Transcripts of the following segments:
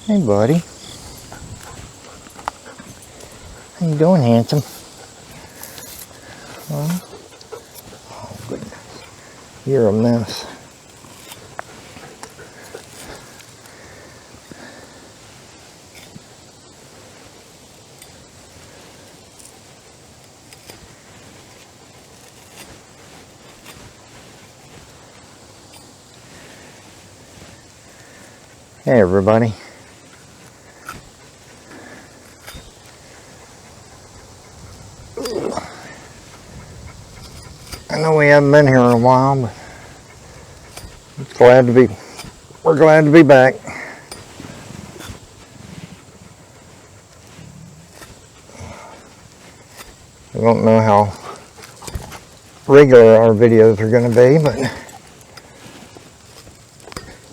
Hey, buddy. How you doing, handsome? Huh? Oh, goodness. You're a mess. Hey, everybody. I know we haven't been here in a while, but we're glad to be back. I don't know how regular our videos are going to be, but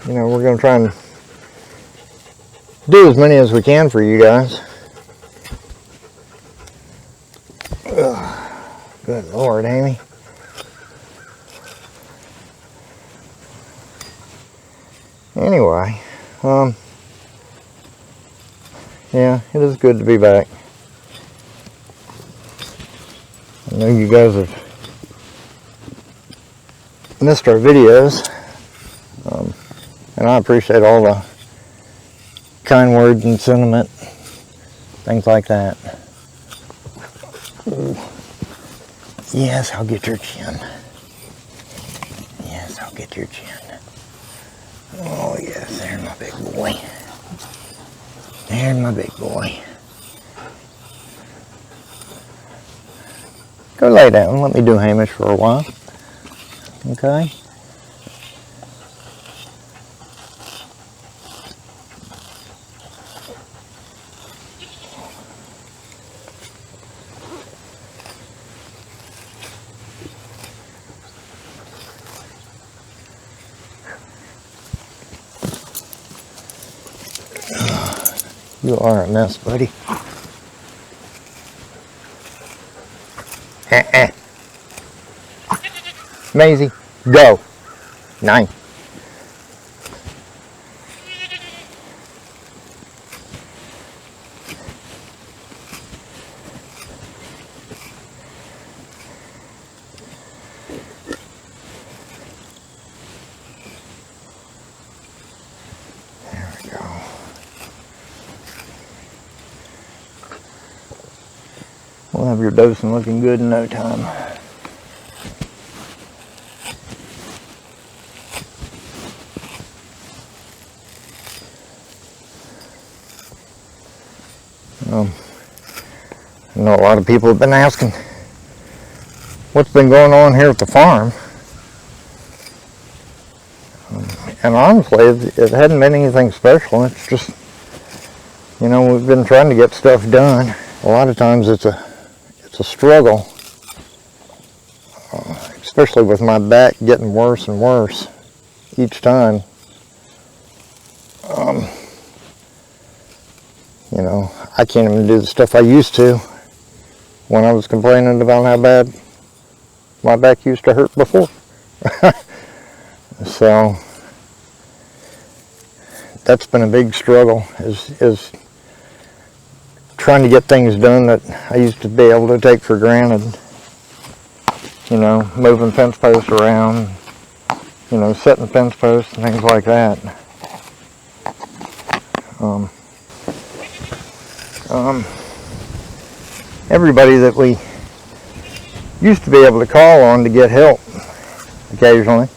you know, we're going to try and do as many as we can for you guys. Ugh, good Lord, Amy. Anyway, yeah, it is good to be back. I know you guys have missed our videos, and I appreciate all the kind words and sentiment, things like that. Ooh. Yes, I'll get your chin. Yes, I'll get your chin. Oh yes, there's my big boy. There's my big boy. Go lay down. Let me do Hamish for a while. Okay? You are a mess, buddy. Maisie, go. 9. There we go. We'll have your dosing looking good in no time. I know a lot of people have been asking what's been going on here at the farm. And honestly, it hadn't been anything special. It's just, you know, we've been trying to get stuff done. A lot of times it's a struggle, especially with my back getting worse and worse each time. You know, I can't even do the stuff I used to when I was complaining about how bad my back used to hurt before. So that's been a big struggle, is trying to get things done that I used to be able to take for granted. You know, moving fence posts around, you know, setting fence posts and things like that. Everybody that we used to be able to call on to get help occasionally,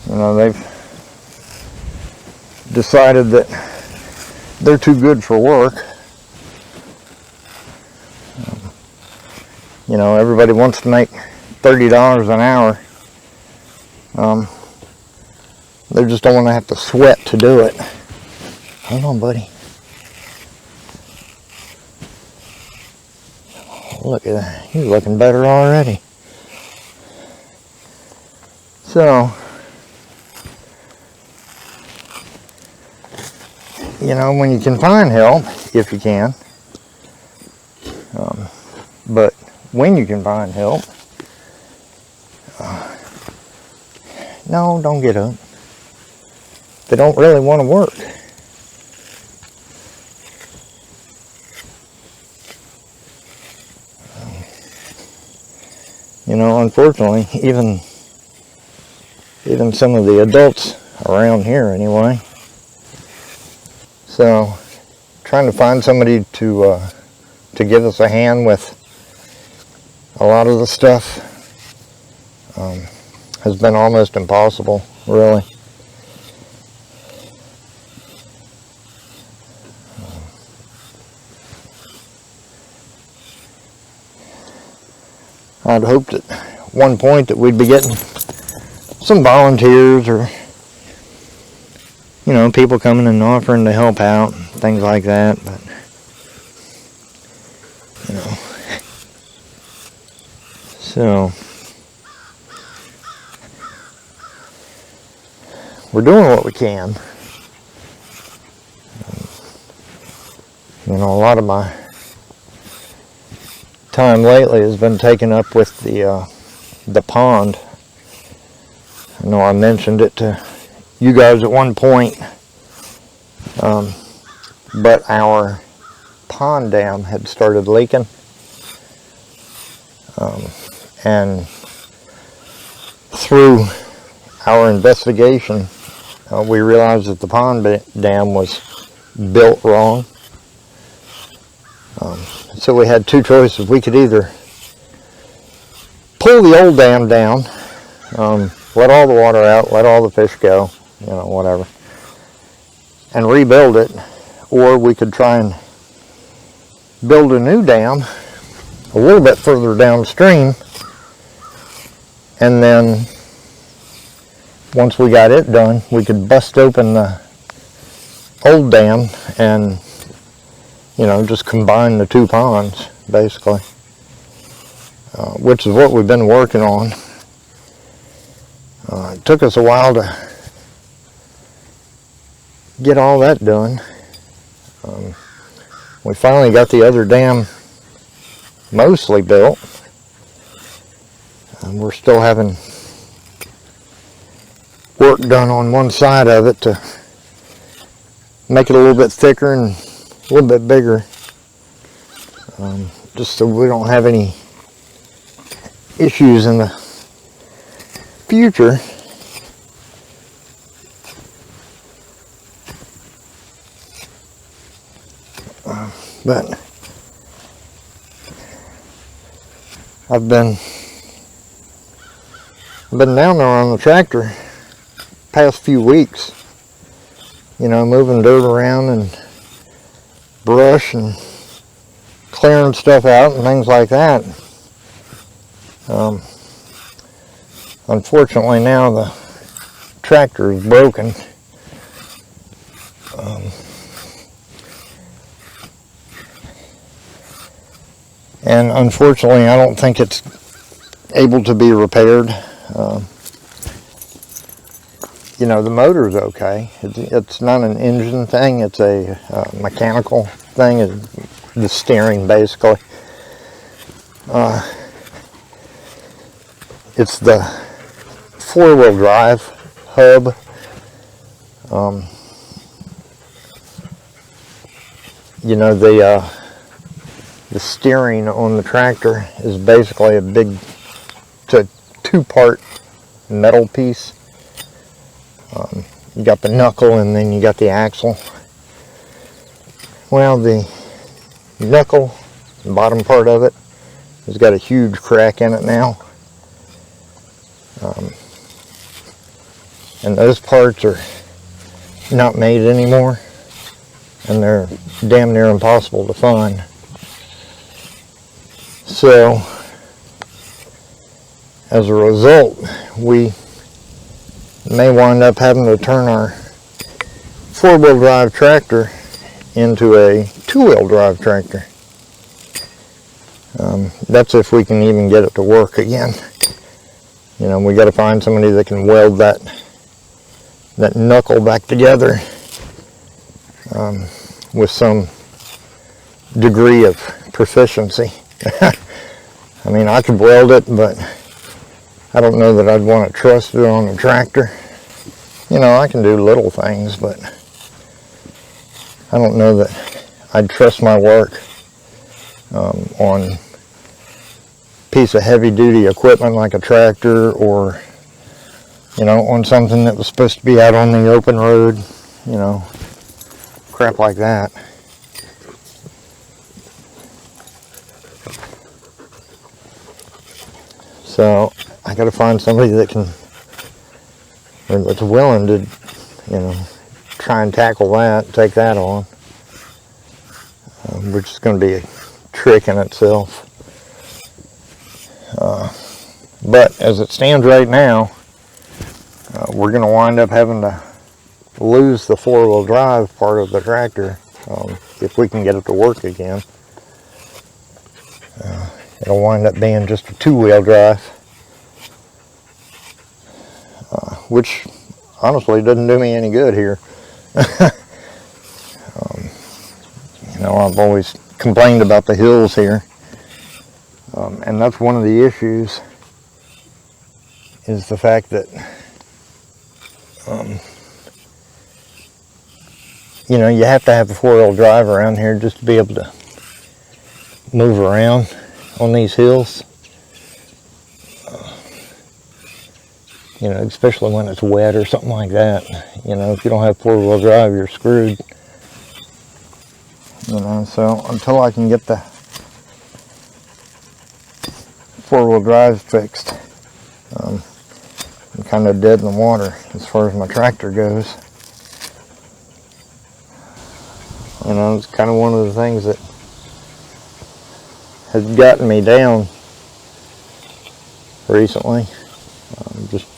you know, they've decided that they're too good for work. You know, everybody wants to make $30 an hour. They just don't want to have to sweat to do it. Hang on, buddy. Look at that. He's looking better already. So, you know, when you can find help, if you can, but when you can find help, no, don't get up. they don't really want to work. You know, unfortunately, even some of the adults around here anyway. So, trying to find somebody to give us a hand with a lot of the stuff has been almost impossible, really. I'd hoped at one point that we'd be getting some volunteers or, you know, people coming and offering to help out, things like that, but, you know, so, we're doing what we can. You know, a lot of my time lately has been taken up with the pond. I know I mentioned it to you guys at one point, but our pond dam had started leaking, and through our investigation, we realized that the pond dam was built wrong. So we had two choices. We could either pull the old dam down, let all the water out, let all the fish go, you know, whatever, and rebuild it, or we could try and build a new dam a little bit further downstream, and then once we got it done, we could bust open the old dam and, you know, just combine the two ponds, basically, which is what we've been working on. It took us a while to get all that done. We finally got the other dam mostly built. We're still having work done on one side of it to make it a little bit thicker and a little bit bigger, just so we don't have any issues in the future. But I've been down there on the tractor past few weeks, you know, moving dirt around and brush and clearing stuff out and things like that. Unfortunately now the tractor is broken. And unfortunately I don't think it's able to be repaired. You know, the motor's okay. It's not an engine thing, it's a mechanical thing, the steering basically. It's the four-wheel drive hub. You know, the steering on the tractor is basically it's a two-part metal piece. You got the knuckle and then you got the axle. Well, the knuckle, the bottom part of it, has got a huge crack in it now. And those parts are not made anymore, and they're damn near impossible to find. So, as a result, we may wind up having to turn our four-wheel drive tractor into a two-wheel drive tractor. That's if we can even get it to work again. You know, we got to find somebody that can weld that knuckle back together with some degree of proficiency. I mean, I could weld it, but I don't know that I'd want to trust it on a tractor. you know, I can do little things, but I don't know that I'd trust my work on a piece of heavy-duty equipment like a tractor, or, you know, on something that was supposed to be out on the open road, you know, crap like that. So I got to find somebody that can, or that's willing to, you know, try and tackle that, take that on, which is going to be a trick in itself. But as it stands right now, we're going to wind up having to lose the four-wheel drive part of the tractor if we can get it to work again. It'll wind up being just a two-wheel drive, which honestly doesn't do me any good here. You know, I've always complained about the hills here, and that's one of the issues, is the fact that you know, you have to have a four-wheel drive around here just to be able to move around on these hills. You know, especially when it's wet or something like that. You know, if you don't have four-wheel drive, you're screwed. You know, so until I can get the four-wheel drive fixed, I'm kind of dead in the water as far as my tractor goes. You know, it's kind of one of the things that has gotten me down recently. Just,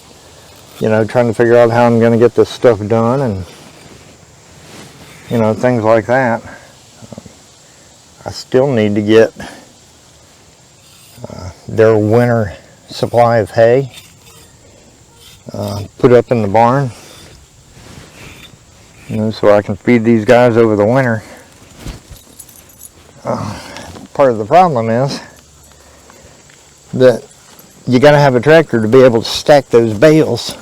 you know, trying to figure out how I'm going to get this stuff done, and, you know, things like that. I still need to get their winter supply of hay put up in the barn, you know, so I can feed these guys over the winter. Part of the problem is that you got to have a tractor to be able to stack those bales,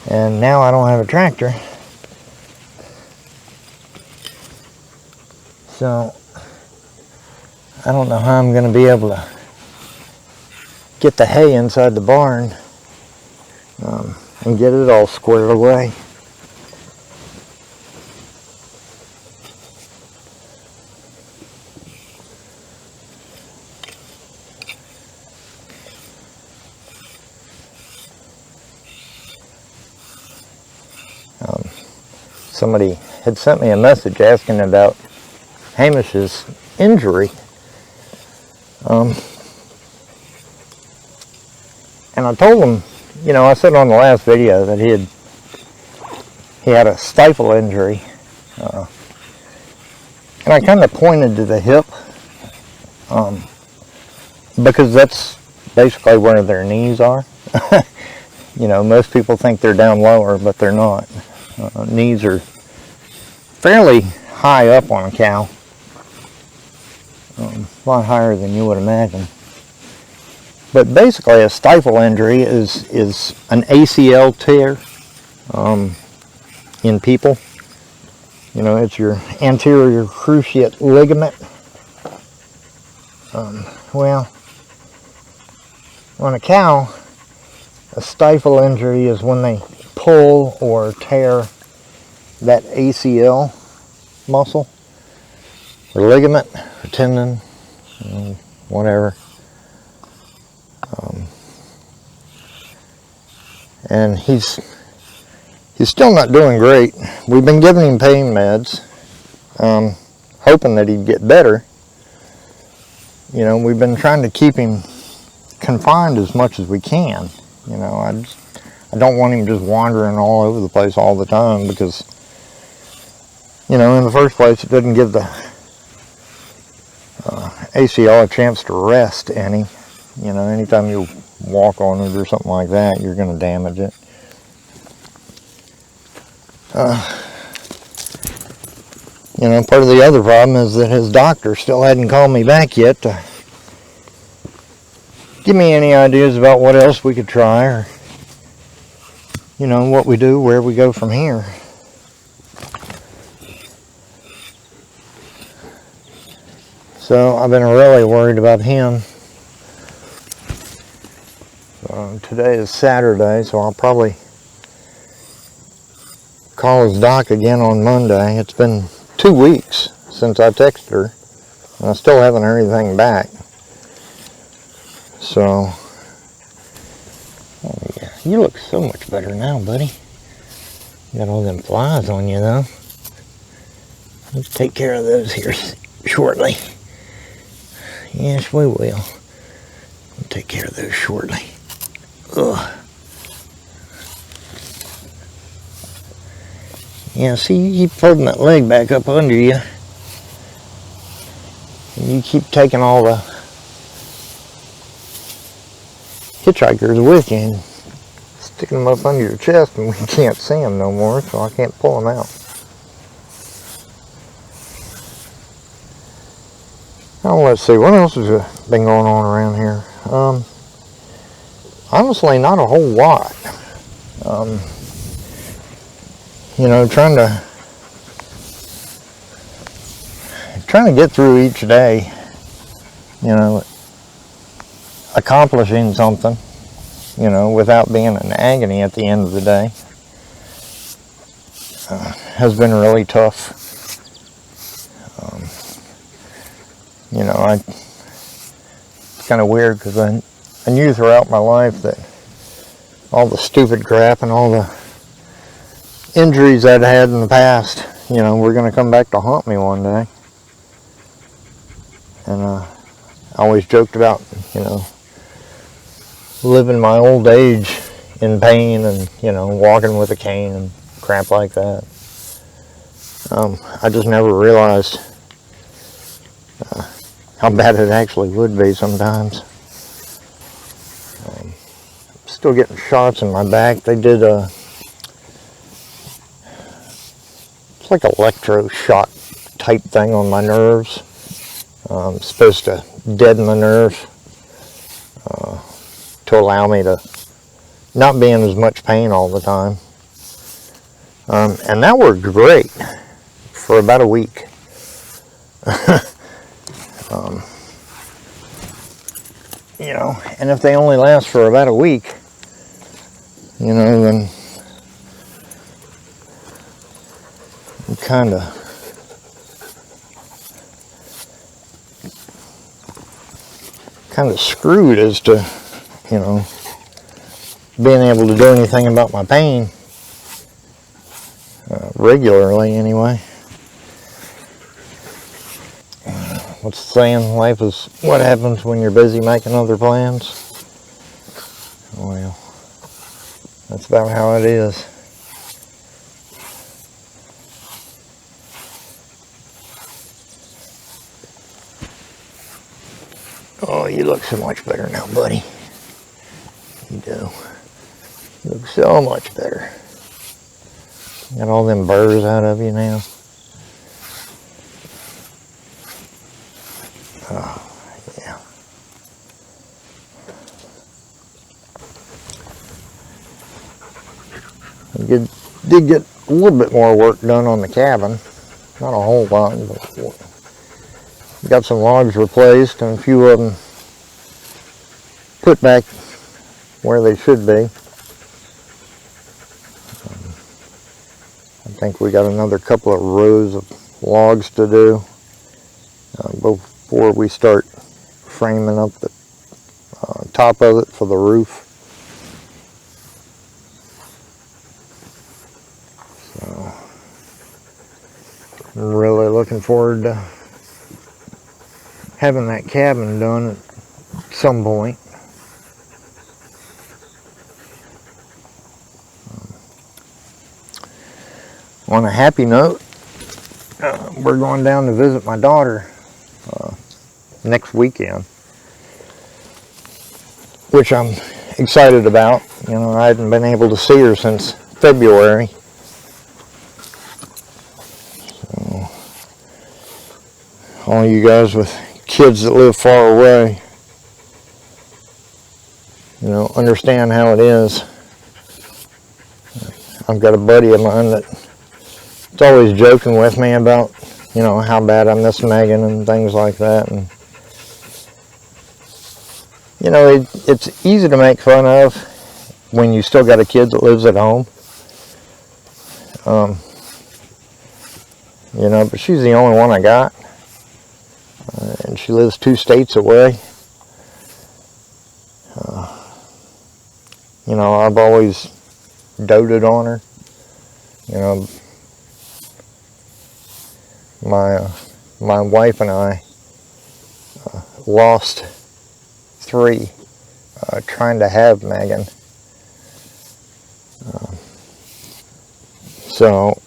and now I don't have a tractor, so I don't know how I'm going to be able to get the hay inside the barn and get it all squared away. Somebody had sent me a message asking about Hamish's injury. And I told him, you know, I said on the last video that he had a stifle injury. And I kind of pointed to the hip, because that's basically where their knees are. You know, most people think they're down lower, but they're not. Knees are fairly high up on a cow, a lot higher than you would imagine. But basically, a stifle injury is an ACL tear in people. You know, it's your anterior cruciate ligament. Well, on a cow, a stifle injury is when they pull or tear that ACL muscle or ligament or tendon, whatever. And he's still not doing great. We've been giving him pain meds, hoping that he'd get better. You know, we've been trying to keep him confined as much as we can. You know, I don't want him just wandering all over the place all the time, because, you know, in the first place, it doesn't give the ACL a chance to rest any. You know, anytime you walk on it or something like that, you're going to damage it. You know, part of the other problem is that his doctor still hadn't called me back yet to give me any ideas about what else we could try, or, you know, what we do, where we go from here. So I've been really worried about him. Today is Saturday, so I'll probably call his doc again on Monday. It's been 2 weeks since I texted her, and I still haven't heard anything back. So, oh yeah, you look so much better now, buddy. You got all them flies on you, though. Let's take care of those here shortly. Yes, we will. We'll take care of those shortly. Ugh. Yeah, see, you keep folding that leg back up under you. And you keep taking all the hitchhikers with you and sticking them up under your chest, and we can't see them no more, so I can't pull them out. Now, let's see, what else has been going on around here? Honestly, not a whole lot. You know, trying to get through each day, you know, accomplishing something, you know, without being in agony at the end of the day, has been really tough. You know, it's kind of weird because I knew throughout my life that all the stupid crap and all the injuries I'd had in the past, you know, were going to come back to haunt me one day. And I always joked about, you know, living my old age in pain and, you know, walking with a cane and crap like that. I just never realized how bad it actually would be sometimes. Still getting shots in my back. They did it's like electroshock type thing on my nerves. Supposed to deaden the nerves to allow me to not be in as much pain all the time. And that worked great for about a week. You know, and if they only last for about a week, you know, then I'm kind of screwed as to, you know, being able to do anything about my pain regularly anyway. What's the saying? Life is what happens when you're busy making other plans. Well, that's about how it is. Oh, you look so much better now, buddy. You do. You look so much better. Got all them burrs out of you now. Oh, yeah. I did get a little bit more work done on the cabin. Not a whole lot, but got some logs replaced and a few of them put back where they should be. I think we got another couple of rows of logs to do before we start framing up the top of it for the roof. So I'm really looking forward to having that cabin done at some point. On a happy note, we're going down to visit my daughter next weekend, which I'm excited about. You know, I hadn't been able to see her since February. So, all you guys with kids that live far away, you know, understand how it is. I've got a buddy of mine that's always joking with me about, you know, how bad I miss Megan and things like that. And you know, it's easy to make fun of when you still got a kid that lives at home. You know, but she's the only one I got. And she lives 2 states away. You know, I've always doted on her. You know, my wife and I lost 3 trying to have Megan. So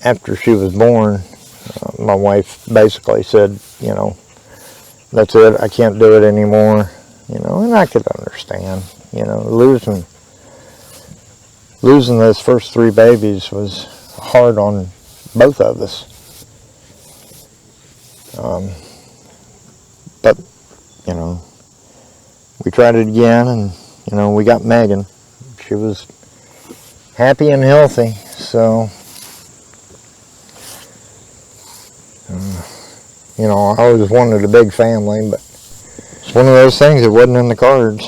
after she was born, my wife basically said, you know, that's it, I can't do it anymore. You know, and I could understand. You know, losing those first 3 babies was hard on both of us. But, you know, we tried it again, and, you know, we got Megan. She was happy and healthy, so, you know, I always wanted a big family, but it's one of those things that wasn't in the cards,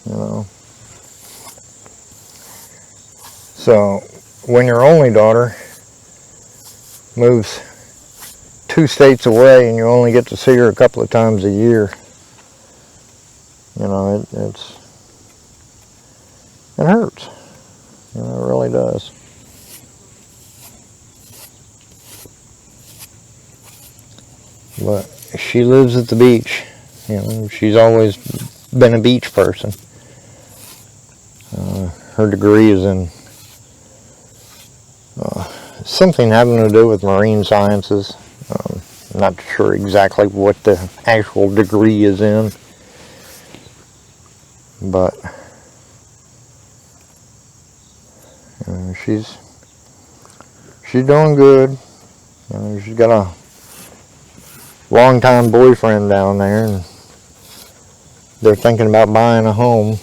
you know. So, when your only daughter moves 2 states away and you only get to see her a couple of times a year, you know, it hurts. You know, it really does. But she lives at the beach. You know, she's always been a beach person. Her degree is in something having to do with marine sciences. Not sure exactly what the actual degree is in, but she's doing good. You know, she's got a long-time boyfriend down there, and they're thinking about buying a home.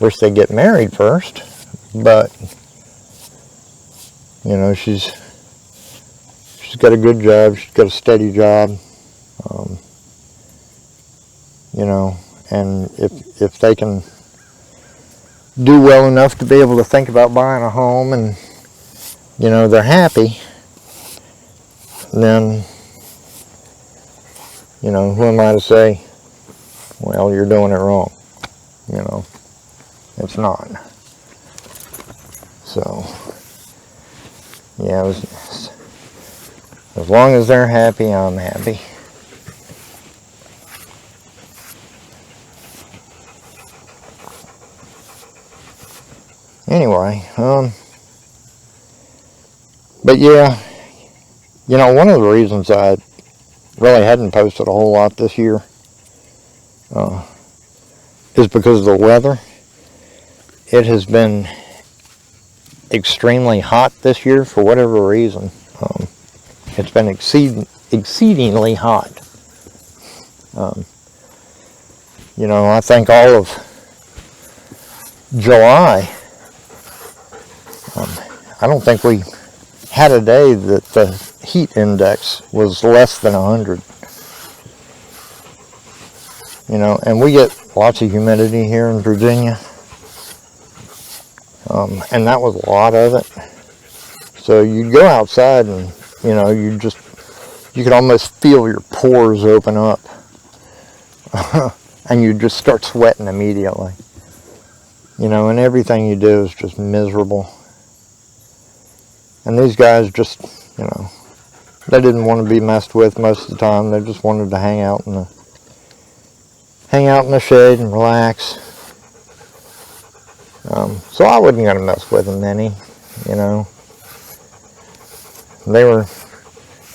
Wish they'd get married first, but you know, she's got a good job. She's got a steady job. You know, and if they can do well enough to be able to think about buying a home, and you know, they're happy, then, you know, who am I to say, well, you're doing it wrong? You know, it's not. So, yeah, as long as they're happy, I'm happy. Anyway, but yeah, you know, one of the reasons I really hadn't posted a whole lot this year is because of the weather. It has been extremely hot this year for whatever reason. It's been exceedingly hot. You know, I think all of July, I don't think we had a day that the heat index was less than 100. You know, and we get lots of humidity here in Virginia. And that was a lot of it. So you'd go outside and, you know, you could almost feel your pores open up. And you'd just start sweating immediately. You know, and everything you do is just miserable. And these guys just, you know, they didn't want to be messed with most of the time. They just wanted to hang out in the shade and relax. So I wasn't going to mess with them any, you know. They were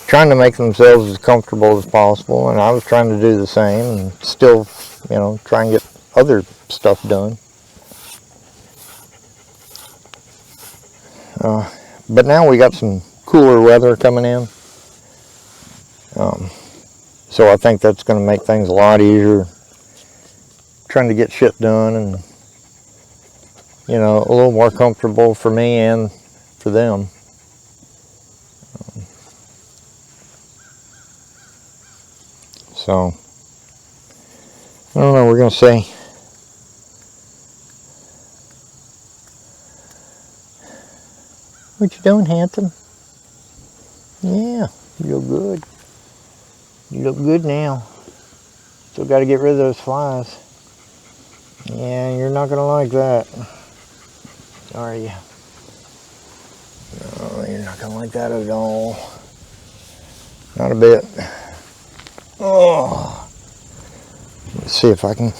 trying to make themselves as comfortable as possible, and I was trying to do the same and still, you know, try and get other stuff done. But now we got some cooler weather coming in. So I think that's going to make things a lot easier trying to get shit done and you know, a little more comfortable for me and for them. So, I don't know, we're going to see. What you doing, handsome? Yeah, you look good. You look good now. Still got to get rid of those flies. Yeah, you're not going to like that, are you? No, you're not going to like that at all. Not a bit. Oh. Let's see if I can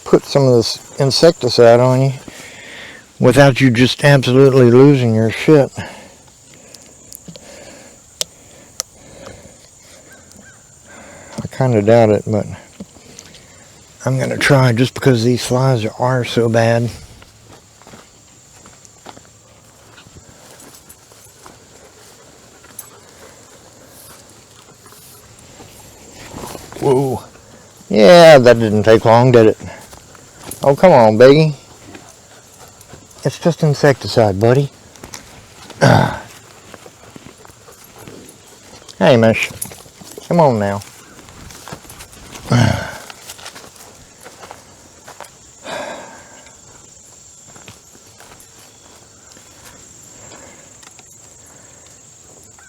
put some of this insecticide on you without you just absolutely losing your shit. I kind of doubt it, but I'm going to try just because these flies are so bad. Whoa. Yeah, that didn't take long, did it? Oh, come on, Biggie. It's just insecticide, buddy. Hey, Mish. Come on now.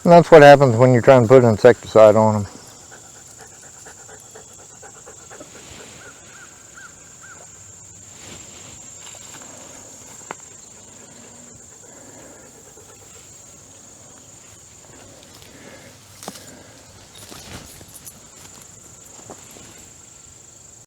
And that's what happens when you're trying to put insecticide on them.